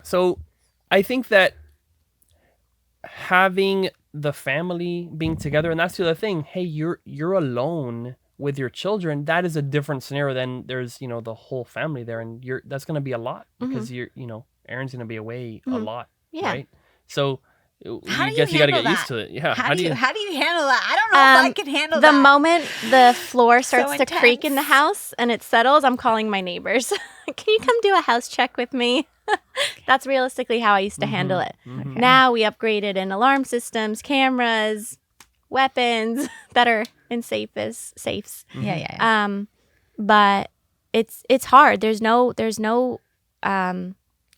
So I think that having the family being together, and that's the other thing. Hey, you're alone with your children. That is a different scenario than there's the whole family there, and that's going to be a lot because Aaron's going to be away a lot, right? So How you do guess you you got to handle get used that? to it. Yeah. How do you handle that? I don't know if I can handle that. The moment the floor starts So to creak in the intense. house and it settles, I'm calling my neighbors. Can you come do a house check with me? That's realistically how I used to handle it. Okay. Now we upgraded in alarm systems, cameras, weapons that are in safes. Yeah. But it's hard. There's no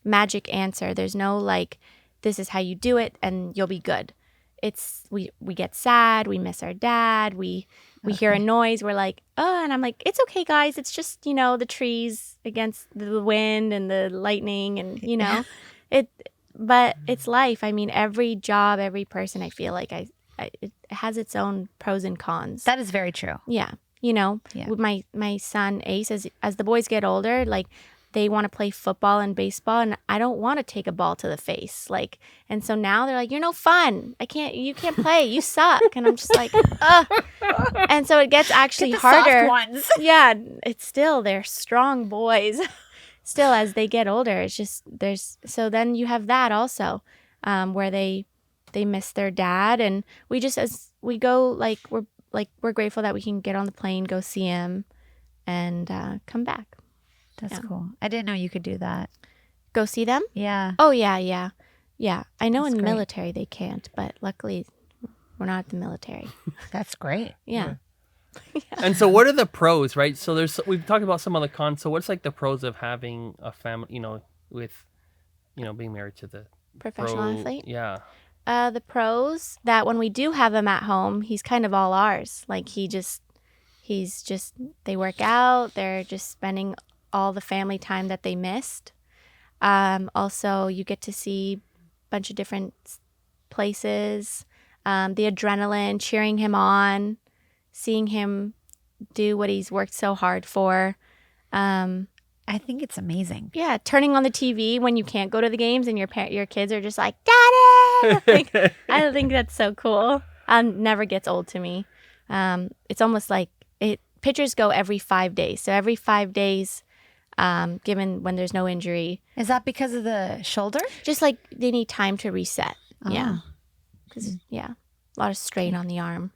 magic answer. There's no like, this is how you do it and you'll be good. It's we get sad, we miss our dad, we hear a noise, we're like, oh, and I'm like, it's okay, guys, it's just the trees against the wind and the lightning, and but it's life. I mean, every job, every person, I feel like it has its own pros and cons. That is very true. Yeah. Yeah. With my son Ace, as the boys get older, like they want to play football and baseball, and I don't want to take a ball to the face. Like, and so now they're like, you're no fun. You can't play. You suck. And I'm just like, ugh. And so it gets actually Get the harder. soft ones. Yeah. It's still, they're strong boys. Still, as they get older, it's just, so then you have that also, where they miss their dad. And we just, as we go, we're grateful that we can get on the plane, go see him, and come back. That's cool. I didn't know you could do that. Go see them? Yeah. Oh, yeah. I know That's in the great. military they can't, but luckily we're not at the military. That's great. Yeah. And so what are the pros, right? So we've talked about some of the cons. So what's like the pros of having a family, with, being married to the Professional athlete? Yeah. The pros, that when we do have him at home, he's kind of all ours. Like they work out, they're just spending all the family time that they missed. Also, you get to see a bunch of different places, the adrenaline, cheering him on, seeing him do what he's worked so hard for. I think it's amazing. Yeah, turning on the TV when you can't go to the games and your kids are just like, Daddy! Like, I think that's so cool. Never gets old to me. It's almost like pitchers go every 5 days. So every 5 days, given when there's no injury. Is that because of the shoulder? Just like they need time to reset. Oh. Yeah. Because, a lot of strain on the arm.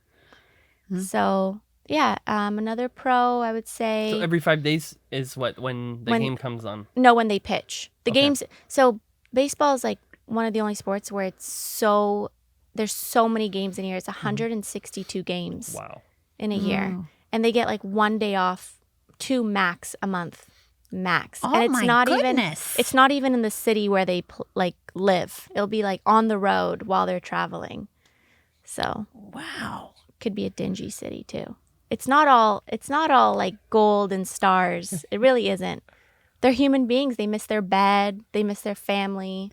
So, another pro, I would say. So every 5 days is when the game comes on? No, when they pitch. The Okay. games. So baseball is like one of the only sports where there's so many games in a year. It's 162 games in a year. Wow. And they get like 1 day off, 2 max a month. Max. Oh, And it's my not goodness. it's not even in the city where they live. It'll be like on the road while they're traveling. So Wow. could be a dingy city too. It's not all like gold and stars. It really isn't. They're human beings. They miss their bed, they miss their family.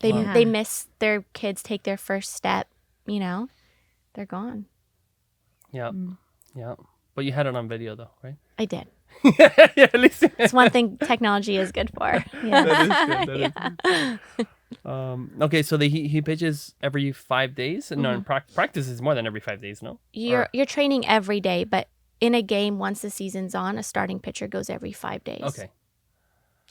They miss their kids take their first step, They're gone. Yeah. Yeah. But you had it on video though, right? I did. Yeah, at least. It's one thing technology is good for. Yeah. That is good. That is good. Okay, so he pitches every 5 days, and no, practice is more than every 5 days, no? You're training every day, but in a game, once the season's on, a starting pitcher goes every 5 days. Okay.